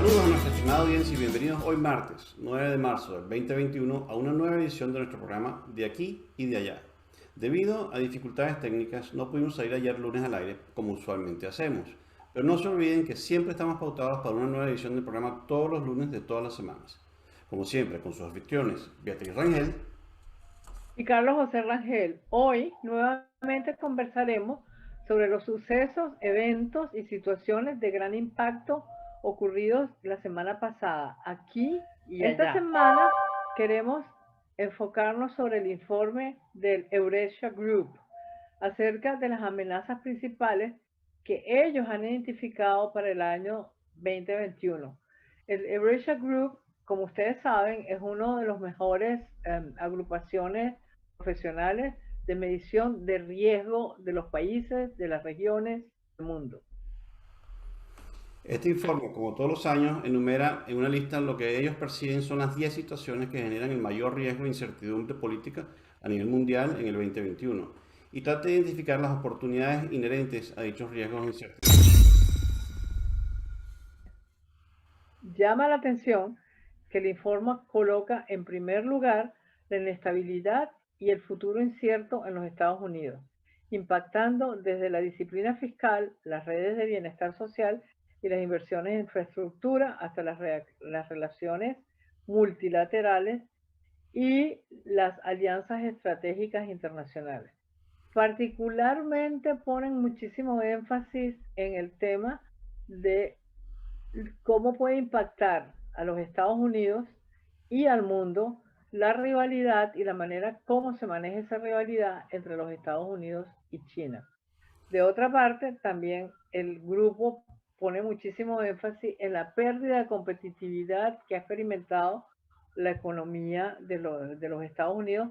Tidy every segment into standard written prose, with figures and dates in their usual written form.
Saludos a nuestra estimada audiencia y bienvenidos hoy martes 9 de marzo del 2021 a una nueva edición de nuestro programa De Aquí y de Allá. Debido a dificultades técnicas no pudimos salir ayer lunes al aire como usualmente hacemos, pero no se olviden que siempre estamos pautados para una nueva edición del programa todos los lunes de todas las semanas. Como siempre, con sus anfitriones Beatriz Rangel Y Carlos José Rangel, hoy nuevamente conversaremos sobre los sucesos, eventos y situaciones de gran impacto ocurridos la semana pasada, aquí y allá. Esta semana queremos enfocarnos sobre el informe del Eurasia Group acerca de las amenazas principales que ellos han identificado para el año 2021. El Eurasia Group, como ustedes saben, es uno de los mejores agrupaciones profesionales de medición de riesgo de los países, de las regiones del mundo. Este informe, como todos los años, enumera en una lista lo que ellos perciben son las 10 situaciones que generan el mayor riesgo e incertidumbre política a nivel mundial en el 2021 y trata de identificar las oportunidades inherentes a dichos riesgos e incertidumbres. Llama la atención que el informe coloca en primer lugar la inestabilidad y el futuro incierto en los Estados Unidos, impactando desde la disciplina fiscal, las redes de bienestar social y las inversiones en infraestructura hasta las relaciones multilaterales y las alianzas estratégicas internacionales. Particularmente ponen muchísimo énfasis en el tema de cómo puede impactar a los Estados Unidos y al mundo la rivalidad y la manera como se maneja esa rivalidad entre los Estados Unidos y China. De otra parte, también el grupo pone muchísimo énfasis en la pérdida de competitividad que ha experimentado la economía de los Estados Unidos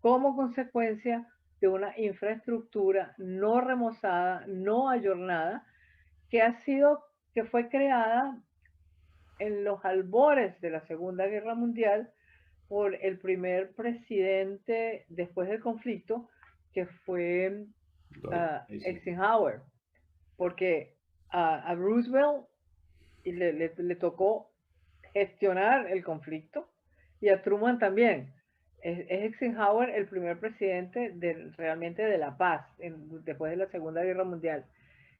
como consecuencia de una infraestructura no remozada, no ayornada, que fue creada en los albores de la Segunda Guerra Mundial por el primer presidente después del conflicto, que fue Eisenhower, porque a Roosevelt le tocó gestionar el conflicto y a Truman también. Es Eisenhower el primer presidente realmente de la paz después de la Segunda Guerra Mundial.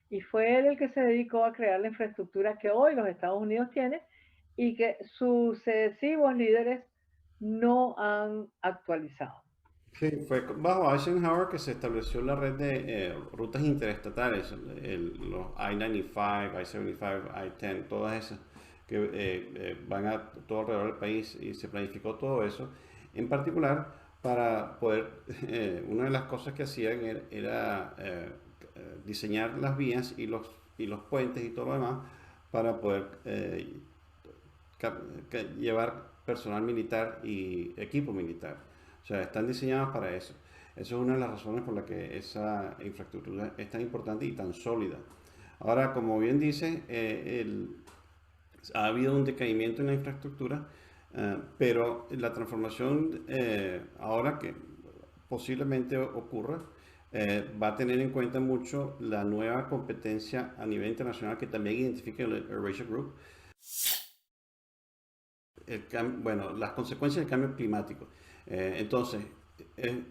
Y fue él el que se dedicó a crear la infraestructura que hoy los Estados Unidos tienen y que sucesivos líderes no han actualizado. Sí, fue bajo Eisenhower que se estableció la red de rutas interestatales, los I-95, I-75, I-10, todas esas que van a todo alrededor del país y se planificó todo eso. En particular, para poder, una de las cosas que hacían era diseñar las vías y los puentes y todo lo demás para poder llevar personal militar y equipo militar. O sea, están diseñadas para eso. Eso es una de las razones por las que esa infraestructura es tan importante y tan sólida. Ahora, como bien dice, ha habido un decaimiento en la infraestructura, pero la transformación ahora que posiblemente ocurra, va a tener en cuenta mucho la nueva competencia a nivel internacional que también identifica el Eurasia Group. Bueno, las consecuencias del cambio climático. Entonces,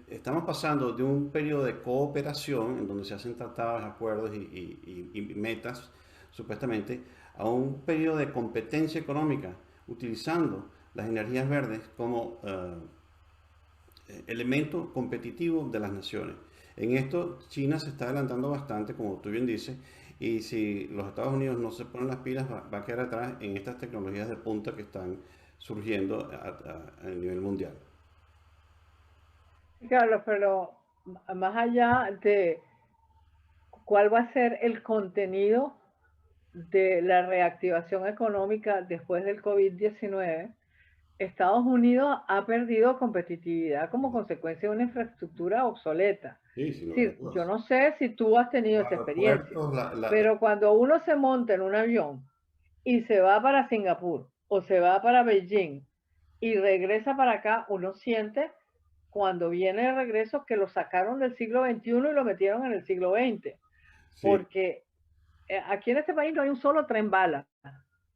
estamos pasando de un periodo de cooperación en donde se hacen tratados, acuerdos y metas, supuestamente, a un periodo de competencia económica, utilizando las energías verdes como elemento competitivo de las naciones. En esto, China se está adelantando bastante, como tú bien dices, y si los Estados Unidos no se ponen las pilas, va a quedar atrás en estas tecnologías de punta que están surgiendo a nivel mundial. Carlos, pero más allá de cuál va a ser el contenido de la reactivación económica después del COVID-19, Estados Unidos ha perdido competitividad como consecuencia de una infraestructura obsoleta. Sí, sin Es lugar a decir, yo dudas. no sé si tú has tenido Los esa experiencia, aeropuertos, pero cuando uno se monta en un avión y se va para Singapur o se va para Beijing y regresa para acá, uno siente cuando viene de regreso que lo sacaron del siglo XXI y lo metieron en el siglo XX, sí. porque aquí en este país no hay un solo tren bala.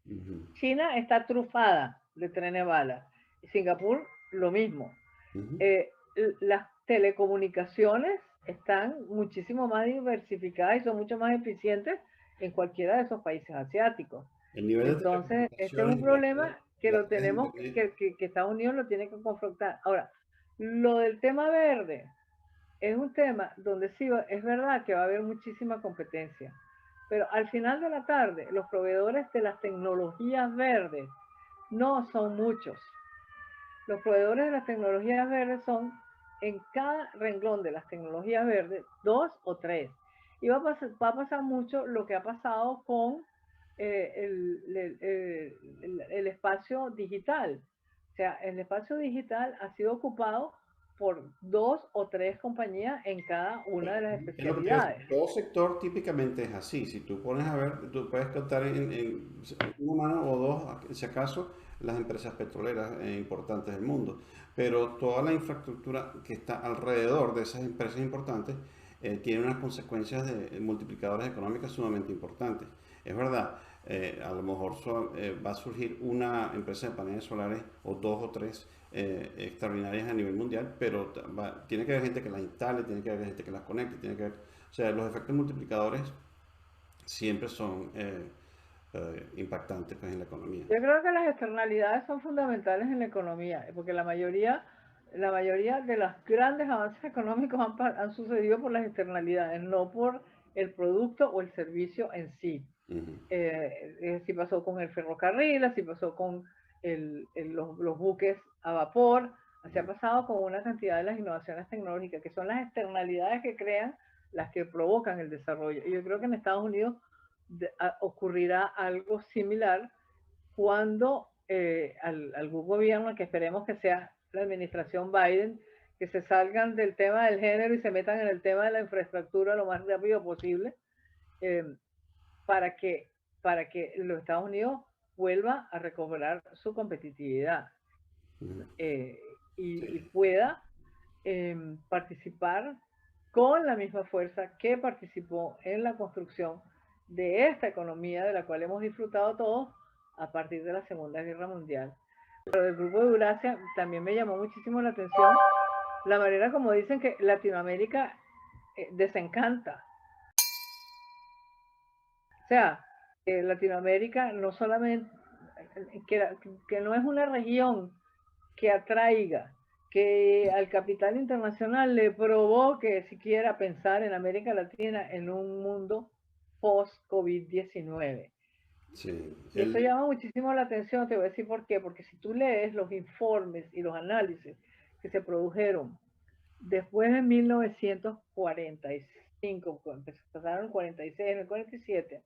Uh -huh. China está trufada de trenes bala. Singapur, lo mismo. Las telecomunicaciones están muchísimo más diversificadas y son mucho más eficientes en cualquiera de esos países asiáticos. El nivel de Entonces, este es un telecomunicaciones y problema que las lo redes de tenemos, internet. que Estados Unidos lo tiene que confrontar. Ahora, lo del tema verde es un tema donde sí es verdad que va a haber muchísima competencia, pero al final de la tarde, los proveedores de las tecnologías verdes no son muchos. Los proveedores de las tecnologías verdes son, en cada renglón de las tecnologías verdes, 2 o 3. Y va a pasar mucho lo que ha pasado con el espacio digital. O sea, el espacio digital ha sido ocupado por 2 o 3 compañías en cada una de las Es lo que te iba a especialidades. decir. Todo sector típicamente es así. Si tú pones a ver, tú puedes contar en una mano o dos, si acaso, las empresas petroleras importantes del mundo. Pero toda la infraestructura que está alrededor de esas empresas importantes tiene unas consecuencias de multiplicadores económicas sumamente importantes. Es verdad, a lo mejor va a surgir una empresa de paneles solares o dos o tres extraordinarias a nivel mundial, pero tiene que haber gente que las instale, tiene que haber gente que las conecte, tiene que haber, o sea, los efectos multiplicadores siempre son impactantes pues, en la economía. Yo creo que las externalidades son fundamentales en la economía, porque la mayoría de los grandes avances económicos han sucedido por las externalidades, no por el producto o el servicio en sí. Así pasó con el ferrocarril, así pasó con los buques a vapor, así ha pasado con una cantidad de las innovaciones tecnológicas, que son las externalidades que crean las que provocan el desarrollo. Y yo creo que en Estados Unidos ocurrirá algo similar cuando algún gobierno, que esperemos que sea la administración Biden, que se salgan del tema del género y se metan en el tema de la infraestructura lo más rápido posible, para que los Estados Unidos vuelva a recobrar su competitividad y pueda participar con la misma fuerza que participó en la construcción de esta economía de la cual hemos disfrutado todos a partir de la Segunda Guerra Mundial. Pero del grupo de Eurasia también me llamó muchísimo la atención la manera como dicen que Latinoamérica desencanta. O sea, Latinoamérica no solamente, que no es una región que atraiga, que al capital internacional le provoque siquiera pensar en América Latina en un mundo post-COVID-19. Sí, Y eso llama muchísimo la atención, te voy a decir por qué, porque si tú lees los informes y los análisis que se produjeron después de 1945, cuando empezaron el 46, en el 47,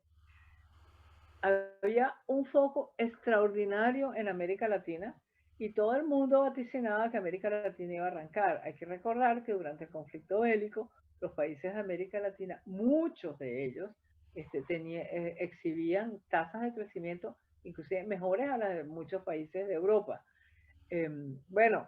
había un foco extraordinario en América Latina y todo el mundo vaticinaba que América Latina iba a arrancar. Hay que recordar que durante el conflicto bélico, los países de América Latina, muchos de ellos, exhibían tasas de crecimiento inclusive mejores a las de muchos países de Europa. Bueno,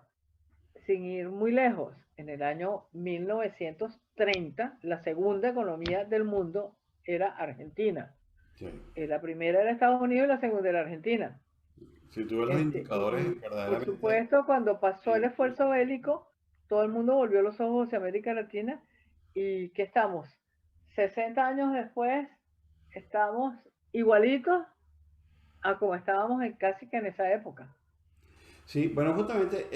sin ir muy lejos, en el año 1930, la segunda economía del mundo era Argentina. sí. La primera era Estados Unidos y la segunda era Argentina. Si tú ves los indicadores, Y por verdaderamente. supuesto, cuando pasó el esfuerzo bélico, todo el mundo volvió los ojos hacia América Latina. ¿Y qué estamos? 60 años después, estamos igualitos a como estábamos casi que en esa época. Sí, bueno, justamente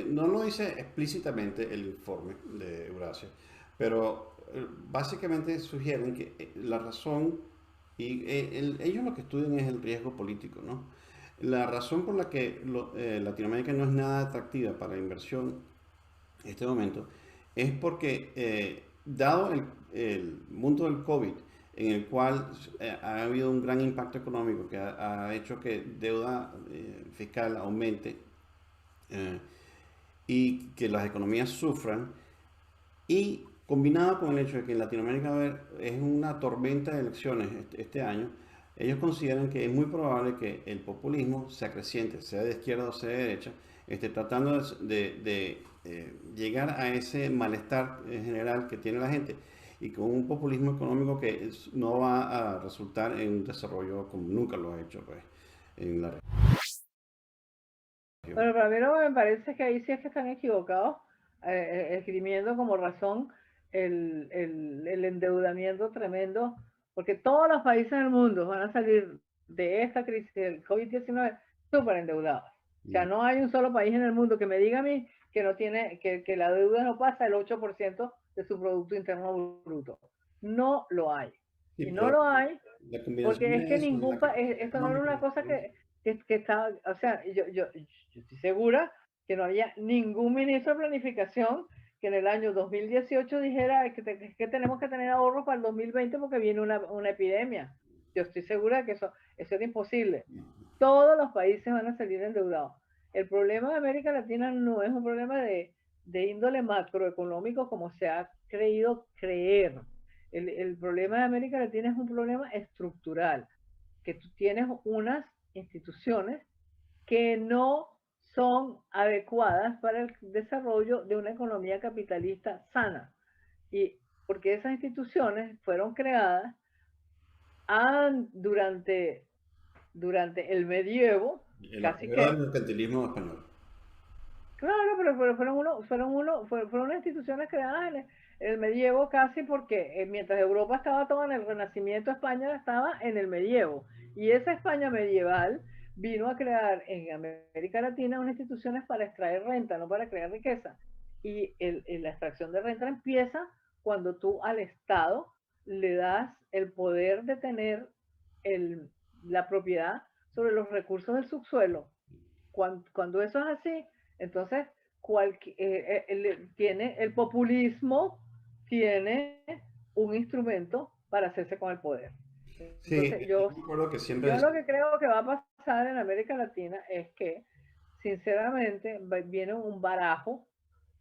no lo dice explícitamente el informe de Eurasia, pero básicamente sugieren que la razón, y ellos lo que estudian es el riesgo político, ¿no? La razón por la que Latinoamérica no es nada atractiva para la inversión en este momento es porque, dado el mundo del COVID, en el cual ha habido un gran impacto económico que ha hecho que deuda fiscal aumente eh, y que las economías sufran, y combinado con el hecho de que en Latinoamérica es una tormenta de elecciones este año, ellos consideran que es muy probable que el populismo se acreciente, sea de izquierda o sea de derecha, esté tratando de llegar a ese malestar general que tiene la gente. y con un populismo económico que no va a resultar en un desarrollo como nunca lo ha hecho pues, en la región. Pero para mí lo que me parece es que ahí sí es que están equivocados, esgrimiendo como razón el endeudamiento tremendo, porque todos los países del mundo van a salir de esta crisis del COVID-19 súper endeudados. O sea, no hay un solo país en el mundo que me diga a mí que no tiene, que la deuda no pasa el 8% de su Producto Interno Bruto. No lo hay. Sí, Y no lo hay la combinación porque es de que eso, de ningún la país, esto no era una cosa que está, o sea, yo estoy segura que no había ningún ministro de planificación que en el año 2018 dijera que tenemos que tener ahorros para el 2020 porque viene una epidemia. Yo estoy segura que eso era imposible. Todos los países van a salir endeudados. El problema de América Latina no es un problema de índole macroeconómico como se ha creído creer. El problema de América Latina es un problema estructural, que tú tienes unas instituciones que no son adecuadas para el desarrollo de una economía capitalista sana. Y porque esas instituciones fueron creadas durante el medievo, el casi apogeo del que, mercantilismo español. claro, pero fueron unas instituciones creadas en el medievo casi porque mientras Europa estaba toda en el Renacimiento, España estaba en el medievo. Y esa España medieval vino a crear en América Latina unas instituciones para extraer renta, no para crear riqueza. Y la extracción de renta empieza cuando tú al Estado le das el poder de tener la propiedad sobre los recursos del subsuelo. Cuando eso es así, entonces tiene el populismo, tiene un instrumento para hacerse con el poder. Sí, Entonces yo me acuerdo que siempre yo lo que creo que va a pasar en América Latina es que, sinceramente, viene un barajo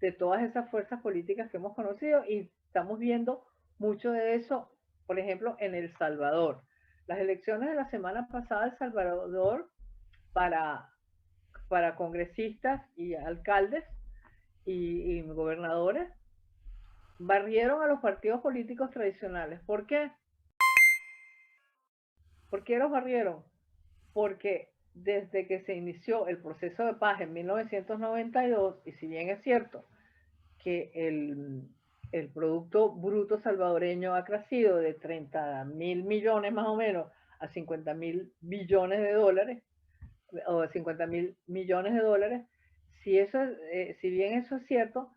de todas esas fuerzas políticas que hemos conocido y estamos viendo mucho de eso, por ejemplo, en El Salvador. Las elecciones de la semana pasada, El Salvador, para congresistas y alcaldes y gobernadores, barrieron a los partidos políticos tradicionales. ¿Por qué? ¿Por qué los barrieron? Porque desde que se inició el proceso de paz en 1992, y si bien es cierto que el Producto Bruto salvadoreño ha crecido de 30.000 millones más o menos a 50.000 billones de dólares, o 50.000 millones de dólares, si bien eso es cierto,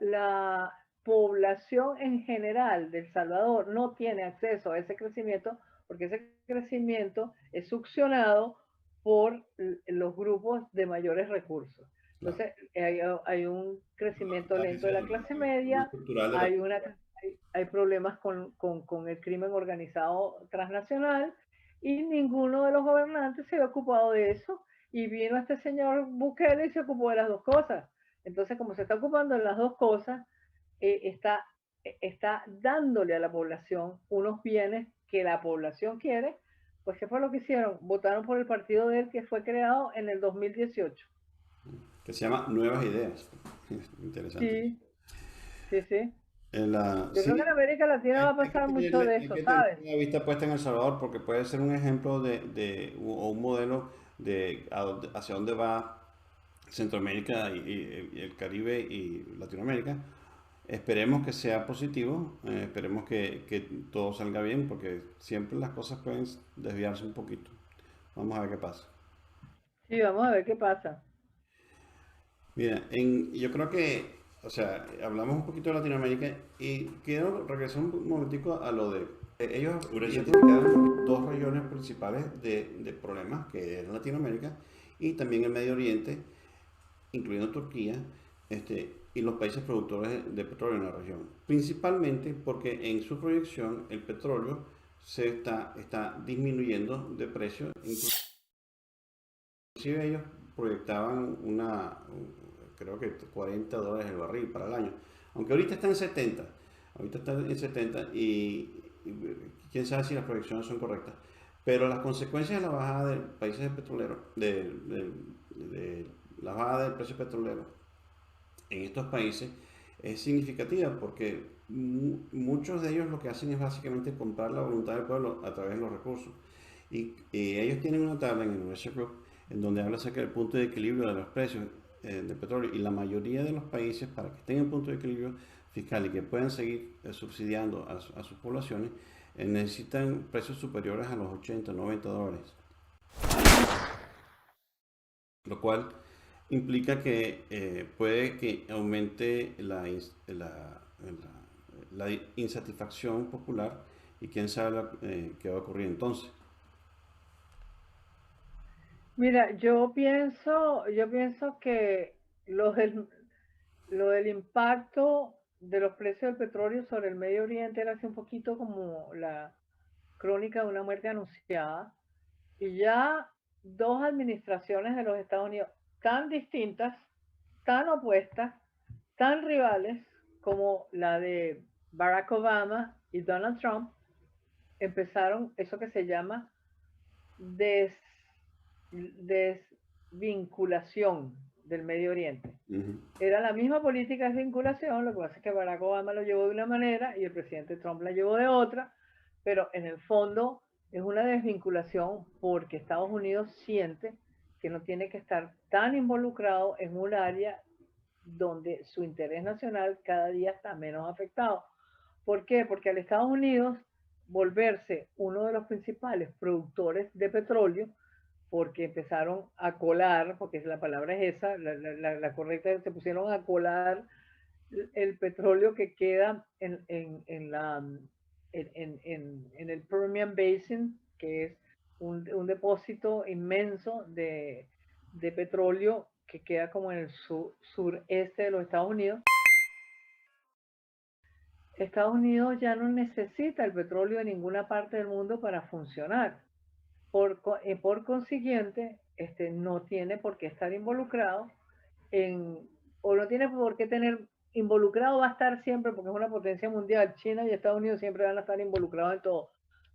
la población en general de El Salvador no tiene acceso a ese crecimiento porque ese crecimiento es succionado por los grupos de mayores recursos. claro, Entonces, hay un crecimiento lento de la clase muy media, cultural de la... hay problemas con el crimen organizado transnacional y ninguno de los gobernantes se ha ocupado de eso y vino este señor Bukele y se ocupó de las dos cosas. Entonces, como se está ocupando de las dos cosas, está dándole a la población unos bienes que la población quiere, pues ¿qué fue lo que hicieron? Votaron por el partido de él que fue creado en el 2018. que se llama Nuevas Ideas. Interesante. Sí, sí, sí. Yo creo que en Sí, América Latina va a pasar mucho de hay eso, que tener ¿sabes? la vista puesta en El Salvador porque puede ser un ejemplo o un modelo de hacia dónde va Centroamérica y el Caribe y Latinoamérica. Esperemos que sea positivo, esperemos que todo salga bien porque siempre las cosas pueden desviarse un poquito. Vamos a ver qué pasa. Sí, vamos a ver qué pasa. Mira, yo creo que, o sea, hablamos un poquito de Latinoamérica y quiero regresar un momentico a lo de, ellos identificaron dos regiones principales de problemas, que eran Latinoamérica y también el Medio Oriente, incluyendo Turquía, y los países productores de petróleo en la región. Principalmente porque en su proyección el petróleo está disminuyendo de precio, inclusive ellos proyectaban creo que $40 el barril para el año, aunque ahorita está en 70 y quién sabe si las proyecciones son correctas, pero las consecuencias de la bajada de países petroleros, de la bajada del precio petrolero en estos países es significativa porque muchos de ellos lo que hacen es básicamente comprar la voluntad del pueblo a través de los recursos. Y ellos tienen una tabla en el Investor Group en donde habla acerca del punto de equilibrio de los precios del petróleo, y la mayoría de los países, para que estén en punto de equilibrio fiscal y que puedan seguir subsidiando a sus poblaciones, necesitan precios superiores a los 80, $90, lo cual implica que puede que aumente la insatisfacción popular, y quién sabe qué va a ocurrir entonces. Mira, yo pienso que lo del impacto de los precios del petróleo sobre el Medio Oriente era así un poquito como la crónica de una muerte anunciada. Y ya dos administraciones de los Estados Unidos tan distintas, tan opuestas, tan rivales como la de Barack Obama y Donald Trump, empezaron eso que se llama des, desvinculación del Medio Oriente. Ujú. Era la misma política de desvinculación, lo que pasa es que Barack Obama lo llevó de una manera y el presidente Trump la llevó de otra, pero en el fondo es una desvinculación porque Estados Unidos siente que no tiene que estar tan involucrado en un área donde su interés nacional cada día está menos afectado. ¿Por qué? Porque al Estados Unidos volverse uno de los principales productores de petróleo, porque empezaron a colar, porque la palabra es esa, la correcta, se pusieron a colar el petróleo que queda en el Permian Basin, que es un depósito inmenso de petróleo que queda como en el sureste de los Estados Unidos. Estados Unidos ya no necesita el petróleo de ninguna parte del mundo para funcionar. Por consiguiente, no tiene por qué estar involucrado en, o no tiene por qué tener involucrado, va a estar siempre porque es una potencia mundial. China y Estados Unidos siempre van a estar involucrados en todo,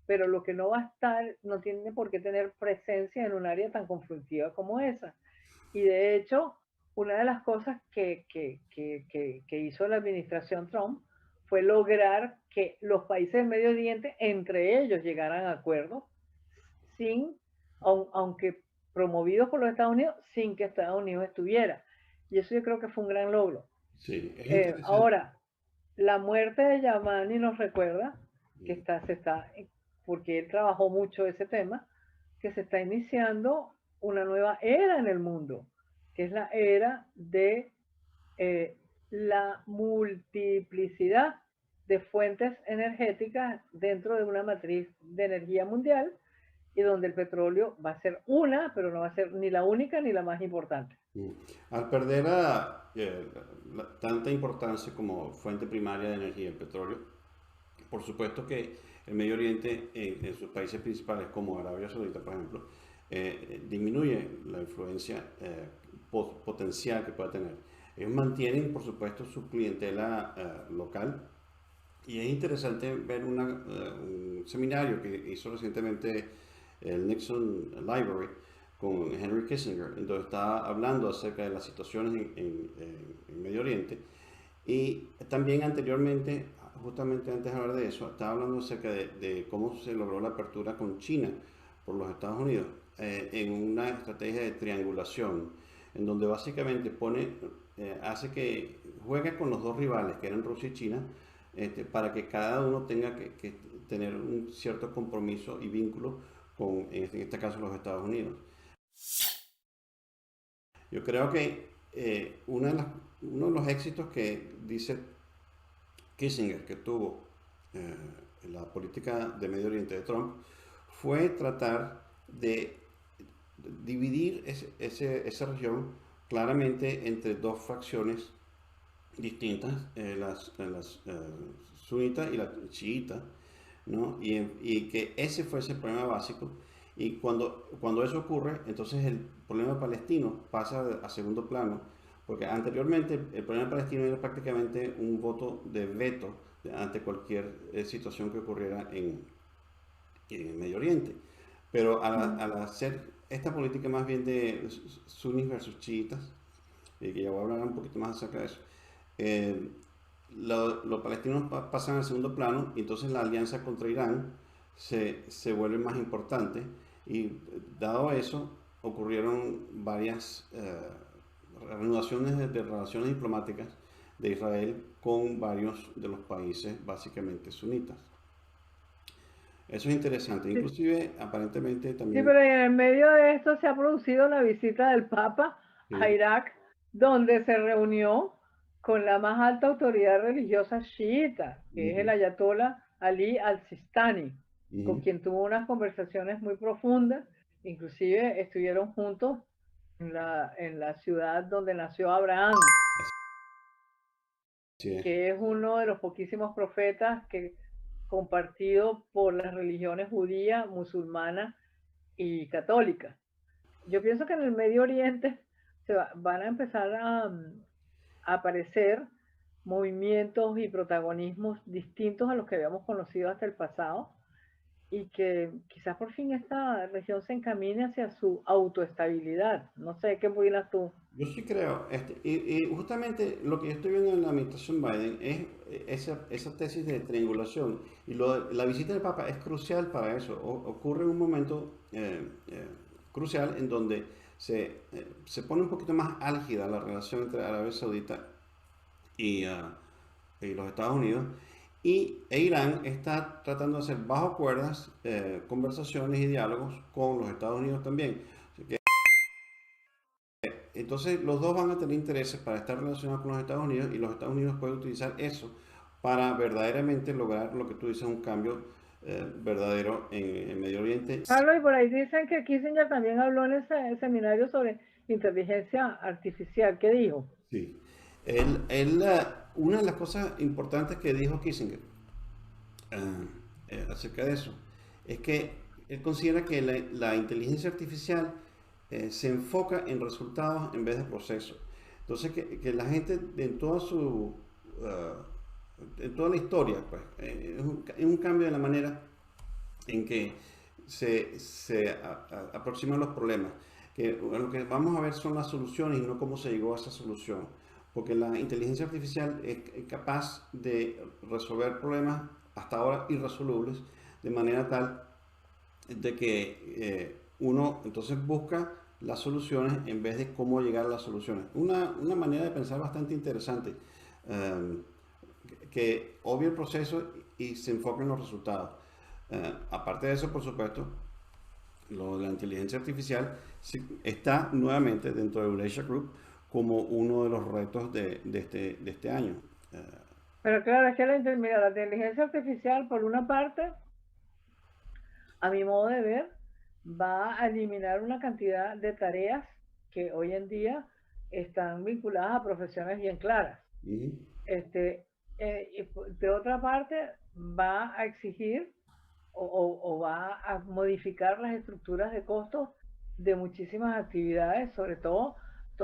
pero lo que no va a estar, no tiene por qué tener presencia en un área tan conflictiva como esa. Y de hecho, una de las cosas que hizo la administración Trump fue lograr que los países del Medio Oriente entre ellos llegaran a acuerdos sin, aunque promovidos por los Estados Unidos, sin que Estados Unidos estuviera. Y eso yo creo que fue un gran logro. Sí, es interesante. Ahora, la muerte de Yamani nos recuerda que porque él trabajó mucho ese tema, que se está iniciando una nueva era en el mundo, que es la era de la multiplicidad de fuentes energéticas dentro de una matriz de energía mundial, y donde el petróleo va a ser una, pero no va a ser ni la única ni la más importante. Mm. Al perder tanta importancia como fuente primaria de energía el petróleo, por supuesto que el Medio Oriente, en sus países principales como Arabia Saudita, por ejemplo, disminuye la influencia potencial que pueda tener. Ellos mantienen, por supuesto, su clientela local, y es interesante ver un seminario que hizo recientemente el Nixon Library con Henry Kissinger, entonces estaba hablando acerca de las situaciones en Medio Oriente. Y también anteriormente, justamente antes de hablar de eso, estaba hablando acerca de cómo se logró la apertura con China por los Estados Unidos, en una estrategia de triangulación, en donde básicamente hace que juegue con los dos rivales, que eran Rusia y China, para que cada uno tenga que tener un cierto compromiso y vínculo con, en este caso, los Estados Unidos. Yo creo que uno de los éxitos que dice Kissinger que tuvo la política de Medio Oriente de Trump fue tratar de dividir esa región claramente entre dos facciones distintas, las sunitas y la chiita, ¿no? Y que ese fuese el problema básico. Y cuando eso ocurre, entonces el problema palestino pasa a segundo plano, porque anteriormente el problema palestino era prácticamente un voto de veto ante cualquier situación que ocurriera en Medio Oriente. Pero al hacer esta política más bien de sunis versus chiitas, que ya voy a hablar un poquito más acerca de eso, los palestinos pasan al segundo plano y entonces la alianza contra Irán se vuelve más importante y dado eso ocurrieron varias reanudaciones de relaciones diplomáticas de Israel con varios de los países básicamente sunitas. Eso es interesante, Sí, inclusive aparentemente sí, también... pero en el medio de esto se ha producido la visita del Papa a Sí, Irak, donde se reunió con la más alta autoridad religiosa chiita, que es el ujú, ayatollah Ali al-Sistani, con ujú, quien tuvo unas conversaciones muy profundas, inclusive estuvieron juntos en la ciudad donde nació Abraham, así es. que es uno de los poquísimos profetas que compartido por las religiones judía, musulmana y católica. Yo pienso que en el Medio Oriente van a empezar a aparecer movimientos y protagonismos distintos a los que habíamos conocido hasta el pasado y que quizás por fin esta región se encamine hacia su autoestabilidad. No sé, ¿qué opinas tú? Yo sí creo, y justamente lo que yo estoy viendo en la administración Biden es esa tesis de triangulación y la visita del Papa es crucial para eso. Ocurre en un momento crucial en donde se pone un poquito más álgida la relación entre Arabia Saudita y, y los Estados Unidos e Irán está tratando de hacer bajo cuerdas conversaciones y diálogos con los Estados Unidos también. Entonces, los dos van a tener intereses para estar relacionados con los Estados Unidos y los Estados Unidos pueden utilizar eso para verdaderamente lograr lo que tú dices, un cambio verdadero en el Medio Oriente. Carlos, y por ahí dicen que Kissinger también habló en ese seminario sobre inteligencia artificial. ¿Qué dijo? Sí. Una de las cosas importantes que dijo Kissinger acerca de eso es que él considera que la inteligencia artificial se enfoca en resultados en vez de procesos. Entonces, que la gente en toda en toda la historia, pues, es un cambio de la manera en que aproximan los problemas. Que lo que vamos a ver son las soluciones y no cómo se llegó a esa solución. Porque la inteligencia artificial es capaz de resolver problemas hasta ahora irresolubles de manera tal de que uno entonces busca las soluciones en vez de cómo llegar a las soluciones. Una manera de pensar bastante interesante, eh, que obvia el proceso y se enfoca en los resultados. Aparte de eso, por supuesto, lo de la inteligencia artificial está nuevamente dentro de Eurasia Group como uno de los retos de este año. Eh, Pero claro, es que mira, la inteligencia artificial, por una parte, a mi modo de ver, va a eliminar una cantidad de tareas que hoy en día están vinculadas a profesiones bien claras. ujú, Este, de otra parte, va a exigir o va a modificar las estructuras de costos de muchísimas actividades, sobre todo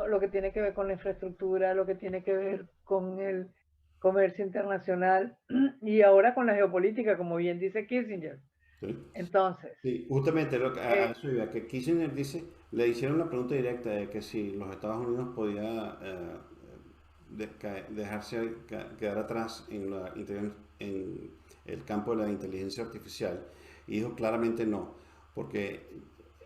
lo que tiene que ver con la infraestructura, lo que tiene que ver con el comercio internacional y ahora con la geopolítica, como bien dice Kissinger. sí. Entonces, Sí, justamente a eh, eso iba, que Kissinger dice, le hicieron la pregunta directa de que si los Estados Unidos podía dejarse quedar atrás en el campo de la inteligencia artificial, y dijo claramente no, porque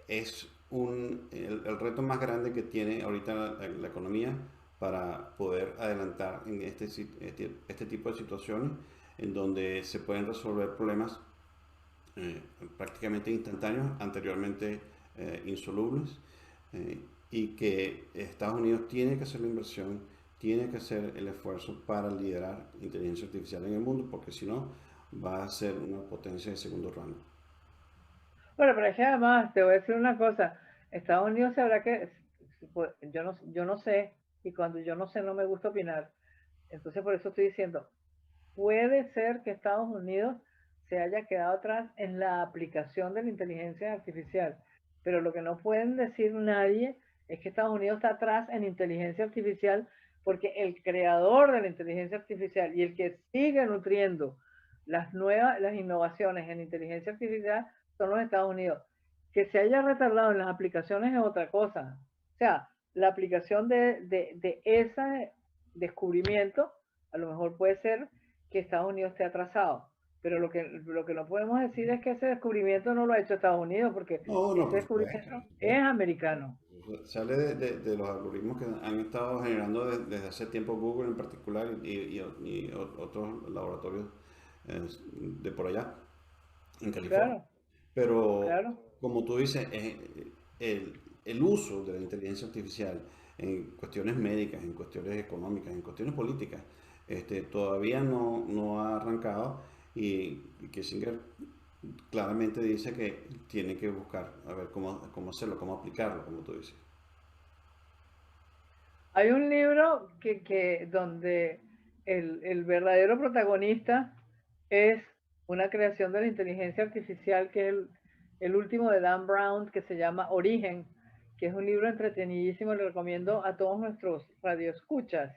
es el reto más grande que tiene ahorita la economía para poder adelantar en este tipo de situaciones en donde se pueden resolver problemas eh, prácticamente instantáneos, anteriormente insolubles, eh, y que Estados Unidos tiene que hacer la inversión, tiene que hacer el esfuerzo para liderar inteligencia artificial en el mundo, porque si no, va a ser una potencia de segundo rango. bueno, pero es que además te voy a decir una cosa, Estados Unidos sabrá que, pues, yo no sé, y cuando yo no sé no me gusta opinar, entonces por eso estoy diciendo, puede ser que Estados Unidos se haya quedado atrás en la aplicación de la inteligencia artificial, pero lo que no pueden decir nadie es que Estados Unidos está atrás en inteligencia artificial porque el creador de la inteligencia artificial y el que sigue nutriendo las innovaciones en inteligencia artificial son los Estados Unidos. Que se haya retardado en las aplicaciones es otra cosa. O sea, la aplicación de ese descubrimiento A lo mejor puede ser que Estados Unidos esté atrasado, pero lo que no podemos decir es que ese descubrimiento no lo ha hecho Estados Unidos, porque No, no, ese por supuesto, descubrimiento por es supuesto. americano. Sale de los algoritmos que han estado generando desde hace tiempo Google en particular y otros laboratorios de por allá, en California. Claro, Pero, claro. como tú dices, el uso de la inteligencia artificial en cuestiones médicas, en cuestiones económicas, en cuestiones políticas, todavía no ha arrancado y Kissinger claramente dice que tiene que buscar a ver cómo hacerlo, cómo aplicarlo, como tú dices. Hay un libro donde el verdadero protagonista es una creación de la inteligencia artificial, que es el último de Dan Brown, que se llama Origen, que es un libro entretenidísimo. Le recomiendo a todos nuestros radioescuchas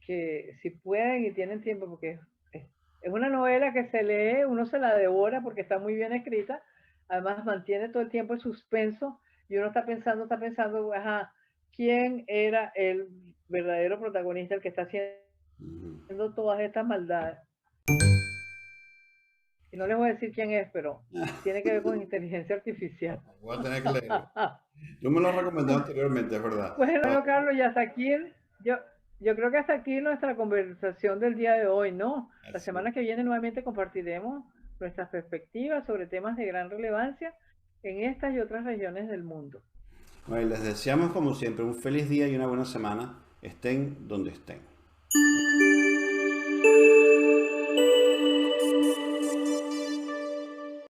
que si pueden y tienen tiempo, porque es una novela que se lee, uno se la devora porque está muy bien escrita, además mantiene todo el tiempo el suspenso y uno está pensando, ajá, ¿quién era el verdadero protagonista, el que está Ujú. haciendo todas estas maldades? Y no les voy a decir quién es, pero tiene que ver con inteligencia artificial. Voy a tener que leerlo. Yo me lo he recomendado anteriormente, es verdad. Bueno, Carlos, y hasta aquí, yo, yo creo que hasta aquí nuestra conversación del día de hoy, ¿no? La Así. semana que viene nuevamente compartiremos nuestras perspectivas sobre temas de gran relevancia en estas y otras regiones del mundo. Bueno, y les deseamos como siempre un feliz día y una buena semana, estén donde estén.